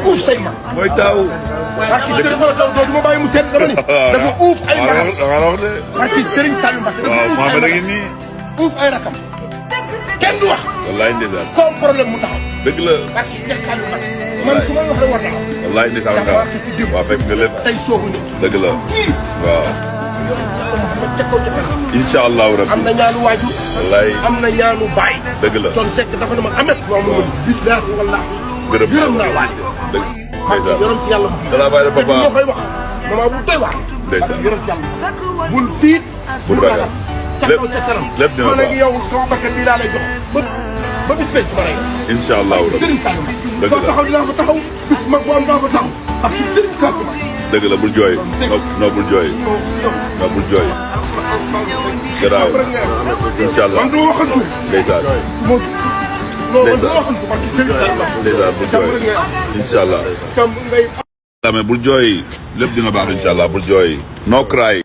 uuf say mag. mooy taaw. parce que Serigne Mor Taw du ma bàyyi mu seet dama ni. dafa uuf ay magam. wax de. parce que Serigne Saliou Mbacké dafa uuf ay magam uuf ay rakam. kenn du wax. wallaay ndeysaan. foo am problème mu taxaw. dëgg la. parce que Cheikh Saliou Mbacké. man su ma wax rek war na wax. wallaay ndeysaan nga wax. waaw fekk nga lépp. tey soogu ñëw. dëgg la. waaw. ca kaw ca kanam. incha allahu rabbi. am na ñaanu waajur. wallaay. am na ñaanu baay. dëgg la. Thione Seck dafa ne ma amet. waaw moom billaahi wallaahi. gërëm naa waaj. dëgg ndeysaan yoroon ci yàlla. danaa bàyyi la papa. moo koy wax maman bu doy waar. ndeysaan yoroon ci yàlla. bul tiit. bul ragal ca kaw ca kanam. lépp dina baax yow sama bakkan bii laa lay jox ba bis bee ci ma lay. incha allahu rabbi. Serigne Saliou. dëgg la foo taxaw dinaa fa taxaw bis mag bu am dinaa fa taxaw. parce que Serigne Saliou. dëgg la bul jooy. non bul jooy. non bul jooy. garaaw incha allah. man du ma waxantu. ndeysaan. non man du ma waxantu parce que Serigne Saliou. ndeysaan bul jooy incha allah. tam ngay. bul jooy lépp dina baax incha allah bul jooy. no cry.